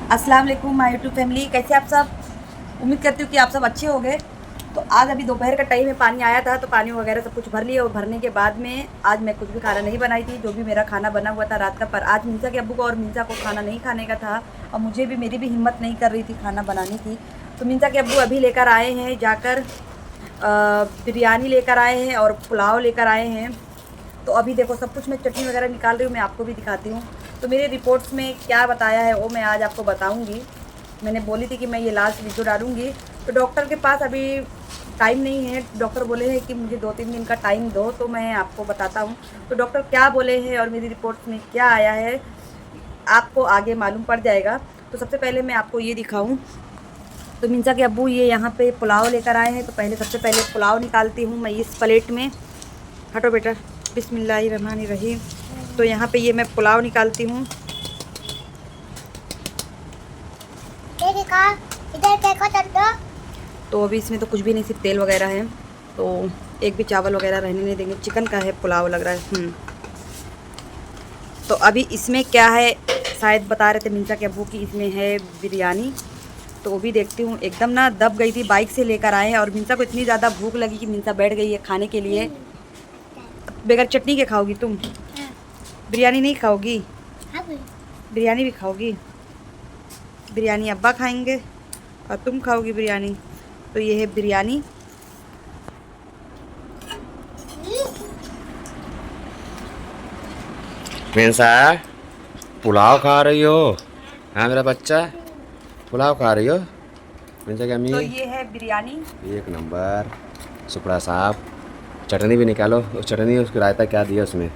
अस्सलाम वालेकुम my YouTube family, कैसे आप सब। उम्मीद करती हूँ कि आप सब अच्छे होंगे। तो आज अभी दोपहर का टाइम है, पानी आया था तो पानी वगैरह सब कुछ भर लिया और भरने के बाद में आज मैं कुछ भी खाना नहीं बनाई थी। जो भी मेरा खाना बना हुआ था रात का, पर आज मिंसा के अब्बू को और मिंसा को खाना नहीं खाने का था और मुझे भी, मेरी भी हिम्मत नहीं कर रही थी खाना बनाने की। तो मिंसा के अब्बू अभी लेकर आए हैं जाकर बिरयानी लेकर आए हैं और पुलाव लेकर आए हैं। तो अभी देखो सब कुछ मैं चटनी वगैरह निकाल रही हूँ, मैं आपको भी दिखाती हूँ। तो मेरे रिपोर्ट्स में क्या बताया है वो मैं आज आपको बताऊँगी। मैंने बोली थी कि मैं ये लास्ट वीडियो डालूँगी। तो डॉक्टर के पास अभी टाइम नहीं है, डॉक्टर बोले हैं कि मुझे 2-3 दिन का टाइम दो, तो मैं आपको बताता हूँ तो डॉक्टर क्या बोले हैं और मेरी रिपोर्ट्स में क्या आया है आपको आगे मालूम पड़ जाएगा। तो सबसे पहले मैं आपको ये दिखाऊँ। तो मिंसा के अब्बू ये यहाँ पे पुलाव लेकर आए हैं। तो पहले सबसे पहले पुलाव निकालती हूँ मैं इस प्लेट में। हटो बेटा, बिस्मिल्लाहिर्रहमानिर्रहीम। तो यहाँ पे ये मैं पुलाव निकालती हूँ। तो अभी इसमें तो कुछ भी नहीं, सिर्फ तेल वगैरह है। तो एक भी चावल वगैरह रहने नहीं देंगे, चिकन का है पुलाव लग रहा है। तो अभी इसमें क्या है, शायद बता रहे थे मिंसा के अब्बू की इसमें है बिरयानी। तो वो भी देखती हूँ। एकदम ना दब गई थी, बाइक से लेकर आए हैं और मिंसा को इतनी ज़्यादा भूख लगी कि मिंसा बैठ गई है खाने के लिए। बगैर चटनी के खाओगी तुम? बिरयानी नहीं खाओगी? बिरयानी भी खाओगी? बिरयानी अब्बा खाएंगे और तुम खाओगी बिरयानी। तो ये है बिरयानी। मिंसा, पुलाव खा रही हो? हाँ मेरा बच्चा, पुलाव खा रही हो? मिंसा की अम्मी, तो ये है बिरयानी। एक नंबर, सुपड़ा साफ। चटनी भी निकालो, उस चटनी उसकी रायता क्या दिया उसमें?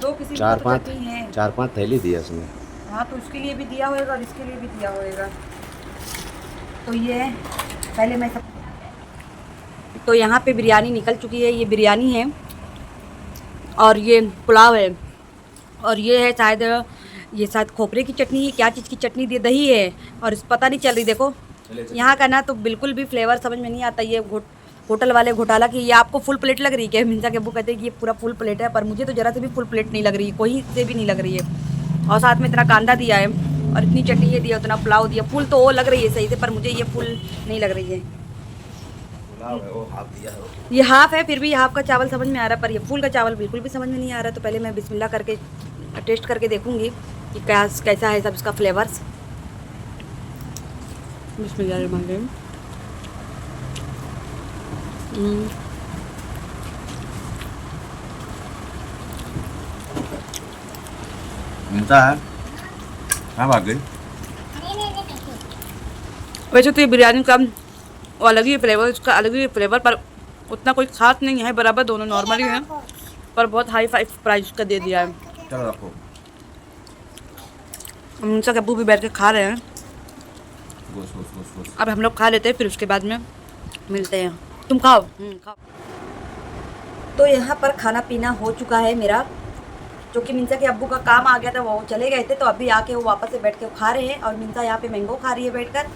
दो किसी चार तो पांच चटनी है। चार पांच थैली दिया उसमें। हाँ, तो उसके लिए भी दिया होगा और इसके लिए भी दिया होगा। तो ये पहले मैं सब, तो यहाँ पे बिरयानी निकल चुकी है। ये बिरयानी है और ये पुलाव है और ये है शायद, ये शायद खोपरे की चटनी है, क्या चीज़ की चटनी दी, दही है और इस पता नहीं चल रही। देखो यहाँ का ना तो बिल्कुल भी फ्लेवर समझ में नहीं आता। ये होटल वाले घोटाला की, ये आपको फुल प्लेट लग रही है क्या? मिंसा के अब्बू कहते हैं कि ये पूरा फुल प्लेट है, पर मुझे तो ज़रा से भी फुल प्लेट नहीं लग रही है, कोई से भी नहीं लग रही है। और साथ में इतना कांदा दिया है और इतनी चटनी ये दिया, उतना पुलाव दिया। फुल तो वो लग रही है सही से, पर मुझे ये फुल नहीं लग रही है। वो हाफ दिया है। ये हाफ़ है, फिर भी हाफ़ का चावल समझ में आ रहा है, पर ये फुल का चावल बिल्कुल भी समझ में नहीं आ रहा है। तो पहले मैं बिस्मिल्लाह करके टेस्ट करके देखूंगी कि कैसा है सब इसका फ्लेवर्स। बिस्मिल्लाहिर्रहमानिर्रहीम। मिंसा, कहाँ भाग गई? वैसे तो ये बिरयानी का वो अलग ही फ्लेवर, इसका अलग ही फ्लेवर, पर उतना कोई ख़ास नहीं है, बराबर दोनों नॉर्मल ही हैं, पर बहुत हाई फाई प्राइस का दे दिया है। चलो रखो। मिंसा के अब्बू भी बैठ के खा रहे हैं। गोश गोश गोश गोश। अब हम लोग खा लेते हैं, फिर उसके बाद में मिलते हैं। तुम खाओ। खाओ। तो यहाँ पर खाना पीना हो चुका है मेरा, जो कि मिंसा के अब्बू का काम आ गया था, वो चले गए थे। तो अभी आके वो वापस से बैठ के खा रहे हैं और मिंसा यहाँ पे मैंगो खा रही है बैठकर।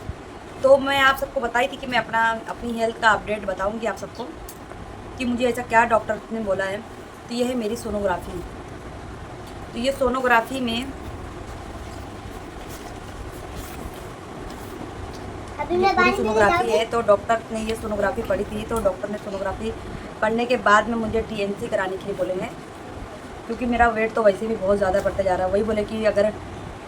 तो मैं आप सबको बताई थी कि मैं अपनी हेल्थ का अपडेट बताऊँगी आप सबको कि मुझे ऐसा क्या डॉक्टर ने बोला है। तो ये है मेरी सोनोग्राफी। तो ये सोनोग्राफी में पूरी सोनोग्राफी है। तो डॉक्टर ने ये सोनोग्राफी पढ़ी थी, तो डॉक्टर ने सोनोग्राफी पढ़ने के बाद में मुझे टीएनसी कराने के लिए बोले हैं, क्योंकि मेरा वेट तो वैसे भी बहुत ज़्यादा बढ़ता जा रहा है। वही बोले कि अगर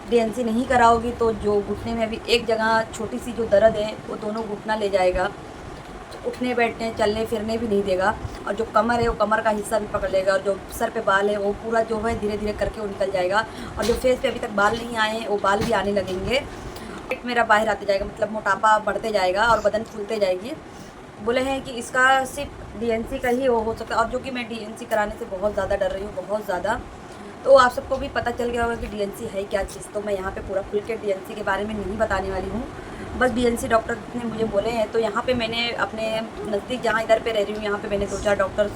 टीएनसी नहीं कराओगी तो जो घुटने में अभी एक जगह छोटी सी जो दर्द है वो दोनों घुटना ले जाएगा, तो उठने बैठने चलने फिरने भी नहीं देगा, और जो कमर है वो कमर का हिस्सा भी पकड़ लेगा, और जो सर पे बाल है वो पूरा जो है धीरे धीरे करके वो निकल जाएगा, और जो फेस पे अभी तक बाल नहीं आए हैं वो बाल भी आने लगेंगे। पेट मेरा बाहर आते जाएगा, मतलब मोटापा बढ़ते जाएगा और बदन फूलते जाएगी। बोले हैं कि इसका सिर्फ डीएनसी का ही वो हो सकता है, और जो कि मैं डीएनसी कराने से बहुत ज़्यादा डर रही हूँ, बहुत ज़्यादा। तो आप सबको भी पता चल गया होगा कि डीएनसी है क्या चीज़। तो मैं यहाँ पे पूरा खुल के डीएनसी के बारे में नहीं बताने वाली हूँ, बस डीएनसी डॉक्टर ने मुझे बोले हैं। तो यहाँ पे मैंने अपने नज़दीक जहाँ इधर पे रह रही हूँ, यहाँ पे मैंने 2-4 डॉक्टर्स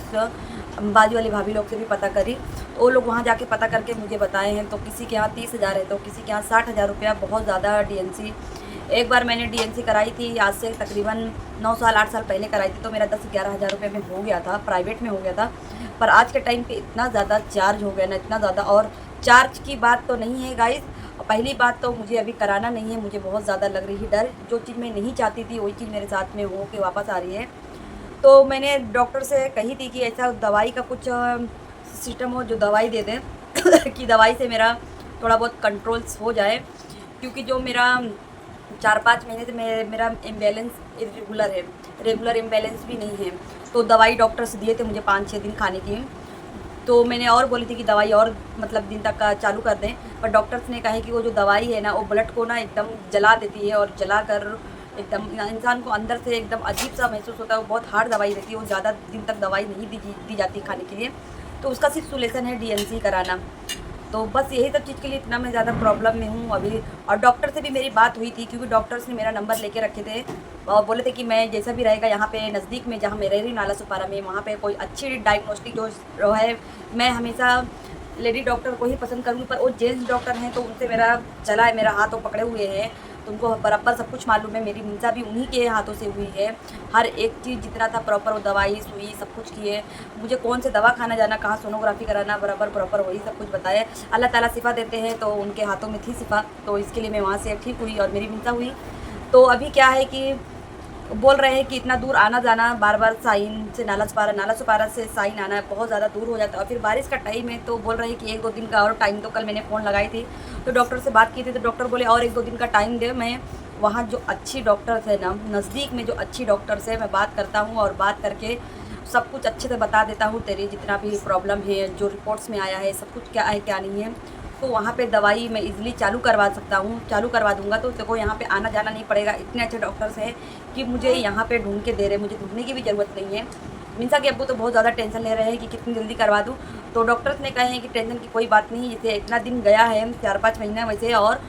बाजू वाली भाभी लोग से भी पता करी, तो वो लोग वहाँ जाके पता करके मुझे बताए हैं। तो किसी के यहाँ 30,000 है, तो किसी के यहाँ 60,000 रुपया, बहुत ज़्यादा डीएनसी। एक बार मैंने डीएनसी कराई थी, आज से तकरीबन 9 साल 8 साल पहले कराई थी, तो मेरा 10-11 हज़ार रुपये में हो गया था, प्राइवेट में हो गया था। पर आज के टाइम पे इतना ज़्यादा चार्ज हो गया ना, इतना ज़्यादा। और चार्ज की बात तो नहीं है गाइस, पहली बात तो मुझे अभी कराना नहीं है, मुझे बहुत ज़्यादा लग रही है डर। जो चीज़ मैं नहीं चाहती थी वही चीज़ मेरे साथ में हो के वापस आ रही है। तो मैंने डॉक्टर से कही थी कि ऐसा दवाई का कुछ सिस्टम हो जो दवाई दे दें कि दवाई से मेरा थोड़ा बहुत कंट्रोल्स हो जाए, क्योंकि जो मेरा 4-5 महीने से मेरा इम्बैलेंस इरेगुलर है, रेगुलर इम्बैलेंस भी नहीं है। तो दवाई डॉक्टर से दिए थे मुझे 5-6 दिन खाने की। तो मैंने और बोली थी कि दवाई और मतलब दिन तक का चालू कर दें, पर डॉक्टर्स ने कहा है कि वो जो दवाई है ना वो ब्लड को ना एकदम जला देती है, और जला कर एकदम इंसान को अंदर से एकदम अजीब सा महसूस होता है। वो बहुत हार्ड दवाई रहती है, वो ज़्यादा दिन तक दवाई नहीं दी जाती खाने के लिए। तो उसका सिर्फ सोल्यूशन है DNC कराना। तो बस यही सब चीज़ के लिए इतना मैं ज़्यादा प्रॉब्लम में हूँ अभी। और डॉक्टर से भी मेरी बात हुई थी, क्योंकि डॉक्टर्स ने मेरा नंबर लेके रखे थे और बोले थे कि मैं जैसा भी रहेगा यहाँ पे नज़दीक में जहाँ मैं रह रही नाला सुपारा में, वहाँ पे कोई अच्छी डायग्नोस्टिक जो है, मैं हमेशा लेडी डॉक्टर को ही पसंद करूँगी, पर वो जेंट्स डॉक्टर हैं तो उनसे मेरा चला है, मेरा हाथ वो पकड़े हुए हैं, तो उनको बराबर सब कुछ मालूम है। मेरी मिंसा भी उन्हीं के हाथों से हुई है, हर एक चीज़ जितना था प्रॉपर, वो दवाई सुई सब कुछ किए। मुझे कौन से दवा खाना जाना, कहाँ सोनोग्राफी कराना, बराबर प्रॉपर वही सब कुछ बताया। अल्लाह ताला शिफा देते हैं, तो उनके हाथों में थी शिफा, तो इसके लिए मैं वहाँ से ठीक हुई और मेरी मिंसा हुई। तो अभी क्या है कि बोल रहे हैं कि इतना दूर आना जाना, बार बार साइन से नाला सुपारा से साइन आना बहुत ज़्यादा दूर हो जाता है। और फिर बारिश का टाइम है, तो बोल रहे हैं कि 1-2 दिन का और टाइम। तो कल मैंने फ़ोन लगाई थी तो डॉक्टर से बात की थी, तो डॉक्टर बोले और 1-2 दिन का टाइम दे, मैं वहाँ जो अच्छी डॉक्टर्स है ना, नज़दीक में जो अच्छी डॉक्टर्स है, मैं बात करता हूँ और बात करके सब कुछ अच्छे से बता देता हूँ, तेरी जितना भी प्रॉब्लम है, जो रिपोर्ट्स में आया है, सब कुछ क्या है क्या नहीं है। तो वहाँ पे दवाई मैं इजीली चालू करवा सकता हूँ, चालू करवा दूँगा। तो देखो यहाँ पे आना जाना नहीं पड़ेगा, इतने अच्छे डॉक्टर्स हैं कि मुझे यहाँ पे ढूंढ के दे रहे, मुझे ढूंढने की भी ज़रूरत नहीं है। मिंसा के अब्बू तो बहुत ज़्यादा टेंशन ले रहे हैं कि कितनी जल्दी करवा दूँ। तो डॉक्टर्स ने कहे हैं कि टेंशन की कोई बात नहीं, जैसे इतना दिन गया है 4-5 महीना, वैसे और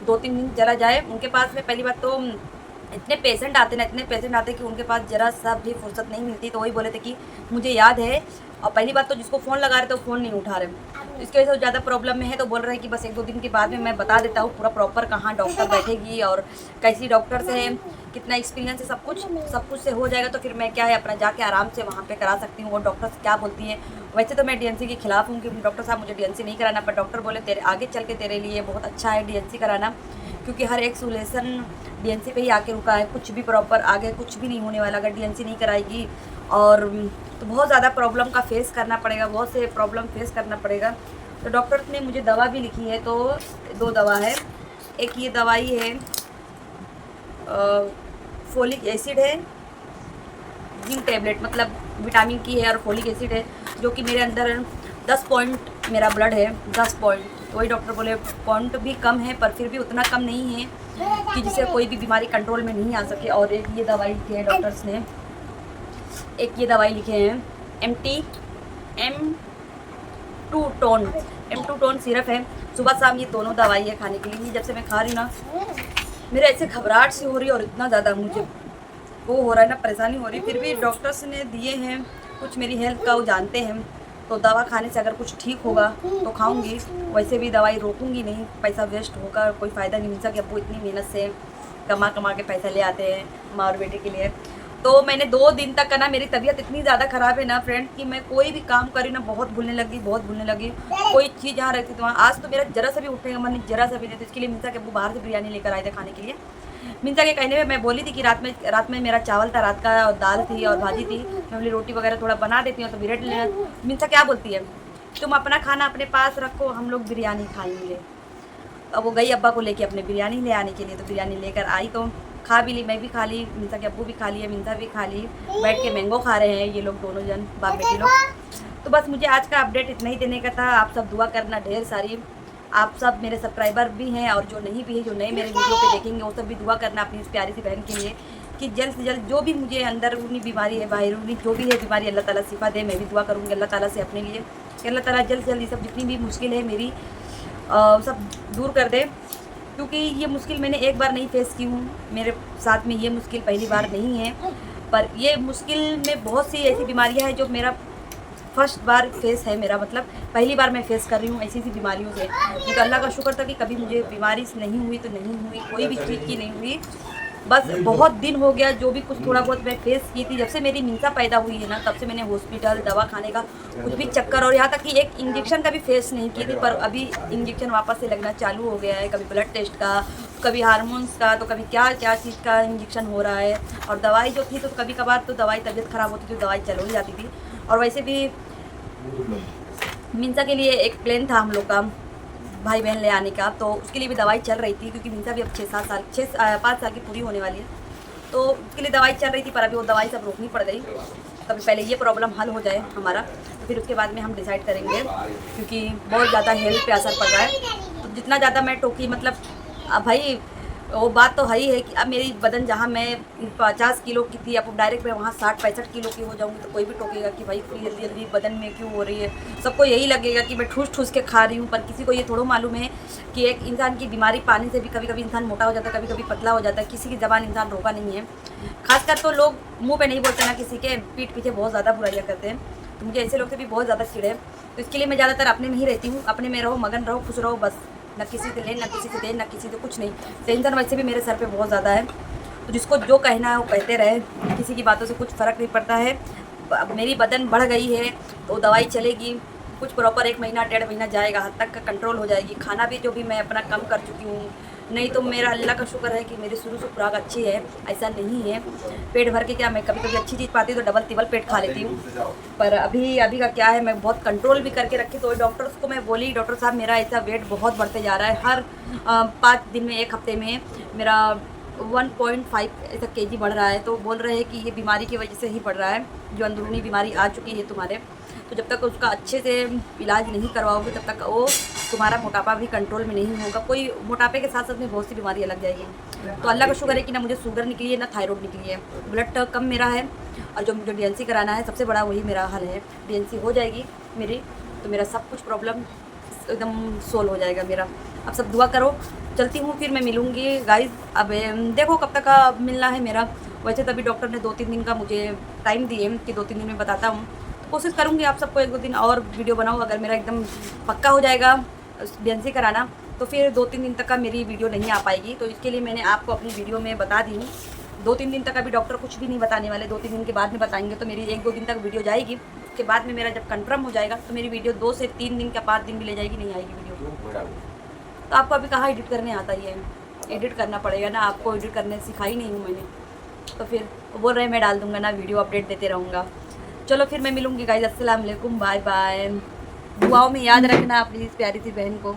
2-3 दिन चला जाए। उनके पास में पहली बात तो इतने पेशेंट आते कि उनके पास ज़रा सा भी फुर्सत नहीं मिलती। तो वही बोले थे कि मुझे याद है, और पहली बात तो जिसको फ़ोन लगा रहे थे वो फ़ोन नहीं उठा रहे, तो इसकी वजह से ज़्यादा प्रॉब्लम में है। तो बोल रहे हैं कि बस 1-2 दिन के बाद में मैं बता देता हूँ पूरा प्रॉपर कहाँ डॉक्टर बैठेगी और कैसी डॉक्टर से कितना एक्सपीरियंस है, सब कुछ से हो जाएगा। तो फिर मैं क्या है अपना जाके आराम से वहाँ पे करा सकती हूँ। वो डॉक्टर्स क्या बोलती हैं, वैसे तो मैं DNC के खिलाफ़ हूँ कि डॉक्टर साहब मुझे DNC नहीं कराना, पर डॉक्टर बोले तेरे आगे चल के तेरे लिए बहुत अच्छा है DNC कराना, क्योंकि हर एक सोल्यूशन DNC पे ही आके रुका है। कुछ भी प्रॉपर आगे कुछ भी नहीं होने वाला अगर DNC नहीं कराएगी। और तो बहुत ज़्यादा प्रॉब्लम का फेस करना पड़ेगा, बहुत से प्रॉब्लम फेस करना पड़ेगा। तो डॉक्टर्स ने मुझे दवा भी लिखी है, तो 2 दवा है। एक ये दवाई है फोलिक एसिड है, जिंक टैबलेट, मतलब विटामिन की है और फोलिक एसिड है, जो कि मेरे अंदर 10 पॉइंट मेरा ब्लड है, 10 पॉइंट। तो वही डॉक्टर बोले पॉइंट भी कम है, पर फिर भी उतना कम नहीं है कि जिससे कोई भी बीमारी कंट्रोल में नहीं आ सके। और एक ये दवाई लिखी है डॉक्टर्स ने, एक ये दवाई लिखे हैं M2 टोन सिरप है। सुबह शाम ये दोनों दवाई है खाने के लिए। जब से मैं खा रही ना, मेरे ऐसे घबराहट सी हो रही है और इतना ज़्यादा मुझे वो हो रहा है ना, परेशानी हो रही। फिर भी डॉक्टर्स ने दिए हैं कुछ, मेरी हेल्थ का वो जानते हैं, तो दवा खाने से अगर कुछ ठीक होगा तो खाऊंगी, वैसे भी दवाई रोकूंगी नहीं, पैसा वेस्ट होगा, कोई फ़ायदा नहीं। मिल सके, अब्बू इतनी मेहनत से कमा के पैसा ले आते हैं माँ और बेटे के लिए। तो मैंने 2 दिन तक का ना, मेरी तबीयत इतनी ज़्यादा ख़राब है ना फ्रेंड, कि मैं कोई भी काम करी ना बहुत भूलने लगी। कोई चीज़ जहाँ रहती तो वहाँ, आज तो मेरा जरा सा भी उठने का मन नहीं, जरा सा भी नहीं। तो इसके लिए मिंसा के अब्बू बाहर से बिरयानी लेकर आए थे खाने के लिए। मिंसा के कहने में मैं बोली थी कि रात में मेरा चावल था रात का, और दाल थी और भाजी थी, मैं बोली रोटी वगैरह थोड़ा बना देती हूँ तो बिरयानी लेना। मिंसा क्या बोलती है, तुम अपना खाना अपने पास रखो, हम लोग बिरयानी खाएंगे। अब वो गई अब्बा को लेके अपने बिरयानी ले आने के लिए, तो बिरयानी लेकर आई तो खा भी ली, मैं भी खा ली, मिंसा के अब्बू भी खा लिए, मिंसा भी खा ली, बैठ के मैंगो खा रहे हैं ये लोग दोनों जन, बाप बेटी लोग। तो बस मुझे आज का अपडेट इतना ही देने का था। आप सब दुआ करना ढेर सारी, आप सब मेरे सब्सक्राइबर भी हैं और जो नहीं भी है, जो नए मेरे वीडियो पे देखेंगे, वो सब भी दुआ करना अपनी इस प्यारी सी बहन के लिए कि जल्द से जल्द जो भी मुझे अंदरूनी बीमारी है, बाहरूनी जो भी है बीमारी, अल्लाह ताला शिफा दे। मैं भी दुआ करूँगी अल्लाह ताला से अपने लिए कि अल्लाह ताला जल्द से जल्द ये सब जितनी भी मुश्किल है मेरी सब दूर कर दे, क्योंकि ये मुश्किल मैंने एक बार नहीं फेस की हूँ, मेरे साथ में ये मुश्किल पहली बार नहीं है। पर ये मुश्किल में बहुत सी ऐसी बीमारियाँ हैं जो मेरा फर्स्ट बार फेस है, मेरा मतलब पहली बार मैं फेस कर रही हूँ ऐसी बीमारियों से। तो अल्लाह का शुक्र था कि कभी मुझे बीमारी नहीं हुई, तो नहीं हुई, कोई भी चीज़ की नहीं हुई। बस बहुत दिन हो गया, जो भी कुछ थोड़ा बहुत मैं फेस की थी, जब से मेरी मिंसा पैदा हुई है ना, तब से मैंने हॉस्पिटल, दवा खाने का कुछ भी चक्कर, और यहाँ तक कि एक इंजेक्शन का भी फेस नहीं की थी। पर अभी इंजेक्शन वापस से लगना चालू हो गया है, कभी ब्लड टेस्ट का, कभी हार्मोन्स का, तो कभी क्या क्या चीज़ का इंजेक्शन हो रहा है। और दवाई जो थी तो कभी कभार तो दवाई, तबीयत ख़राब होती थी तो दवाई चल ही जाती थी। और वैसे भी मिंसा के लिए एक प्लान था हम लोग का भाई बहन ले आने का, तो उसके लिए भी दवाई चल रही थी, क्योंकि मिंसा भी अब 5 साल की पूरी होने वाली है, तो उसके लिए दवाई चल रही थी। पर अभी वो दवाई सब रोकनी पड़ गई। तभी पहले ये प्रॉब्लम हल हो जाए हमारा, तो फिर उसके बाद में हम डिसाइड करेंगे, क्योंकि बहुत ज़्यादा हेल्थ पे असर पड़ रहा है। तो जितना ज़्यादा मैं टोकी, मतलब अब भाई वो बात तो है ही है कि अब मेरी बदन जहाँ मैं 50 किलो की थी, अब डायरेक्ट मैं वहाँ 60-65 किलो की हो जाऊँगी, तो कोई भी टोकेगा कि भाई इतनी जल्दी जल्दी बदन में क्यों हो रही है। सबको यही लगेगा कि मैं ठूस ठूस के खा रही हूँ, पर किसी को ये थोड़ा मालूम है कि एक इंसान की बीमारी पानी से भी कभी कभी इंसान मोटा हो जाता है, कभी कभी पतला हो जाता है। किसी की ज़बान इंसान रोका नहीं है। खासकर तो लोग मुँह पर नहीं बोलते ना, किसी के पीठ पीछे बहुत ज़्यादा बुराइयाँ करते हैं। तो मुझे ऐसे लोग से भी बहुत ज़्यादा चिढ़ है। तो इसके लिए मैं ज़्यादातर अपने में ही रहती हूँ, अपने में रहो, मगन रहो, खुश रहो, बस। ना किसी से ले, ना किसी से दे, ना किसी से कुछ नहीं। टेंशन वैसे भी मेरे सर पे बहुत ज़्यादा है, तो जिसको जो कहना है वो कहते रहे, किसी की बातों से कुछ फ़र्क नहीं पड़ता है। अब मेरी बदन बढ़ गई है तो दवाई चलेगी, कुछ प्रॉपर 1 महीना 1.5 महीना जाएगा, हद तक का कंट्रोल हो जाएगी। खाना भी जो भी मैं अपना कम कर चुकी हूँ, नहीं तो मेरा अल्लाह का शुक्र है कि मेरी शुरू से खुराक अच्छी है, ऐसा नहीं है। पेट भर के क्या, मैं कभी कभी अच्छी चीज़ पाती हूँ तो डबल तिबल पेट खा लेती हूँ, पर अभी का क्या है, मैं बहुत कंट्रोल भी करके रखी। तो डॉक्टर्स को मैं बोली, डॉक्टर साहब मेरा ऐसा वेट बहुत बढ़ते जा रहा है, हर 5 दिन में, 1 हफ्ते में मेरा 1.5 ऐसा केजी बढ़ रहा है। तो बोल रहे हैं कि ये बीमारी की वजह से ही बढ़ रहा है, जो अंदरूनी बीमारी आ चुकी है तुम्हारे, तो जब तक उसका अच्छे से इलाज नहीं करवाओगे तब तक वो तुम्हारा मोटापा भी कंट्रोल में नहीं होगा। कोई मोटापे के साथ साथ में बहुत सी बीमारियाँ लग जाएगी। तो अल्लाह का शुक्र है कि ना मुझे शुगर निकली है, ना थायराइड निकली है। ब्लड कम मेरा है, और जो मुझे DNC कराना है सबसे बड़ा वही मेरा हल है। DNC हो जाएगी मेरी, तो मेरा सब कुछ प्रॉब्लम एकदम सोल्व हो जाएगा मेरा। अब सब दुआ करो, चलती हूँ, फिर मैं मिलूँगी गाइज़। अब देखो कब तक का मिलना है मेरा। वैसे तभी डॉक्टर ने 2-3 दिन का मुझे टाइम दिए कि 2-3 दिन में बताता हूँ। तो कोशिश करूँगी आप सबको 1-2 दिन और वीडियो बनाऊँ। अगर मेरा एकदम पक्का हो जाएगा DNC कराना, तो फिर 2-3 दिन तक का मेरी वीडियो नहीं आ पाएगी। तो इसके लिए मैंने आपको अपनी वीडियो में बता दी हूँ। 2-3 दिन तक अभी डॉक्टर कुछ भी नहीं बताने वाले, 2-3 दिन के बाद में बताएंगे। तो मेरी 1-2 दिन तक वीडियो जाएगी। उसके बाद में मेरा जब कंफर्म हो जाएगा तो मेरी वीडियो 2 से 3 दिन का 5 दिन भी ले जाएगी, नहीं आएगी वीडियो। तो आपको अभी कहाँ एडिट करने आता ही है, एडिट करना पड़ेगा ना, आपको एडिट करने सिखाई नहीं हूँ मैंने। तो फिर बोल रहे हैं मैं डाल दूँगा ना, वीडियो अपडेट देते रहूँगा। चलो फिर मैं मिलूँगी गाइस, अस्सलाम वालेकुम, बाय बाय। दुआओं में याद रखना अपनी इस प्यारी सी बहन को।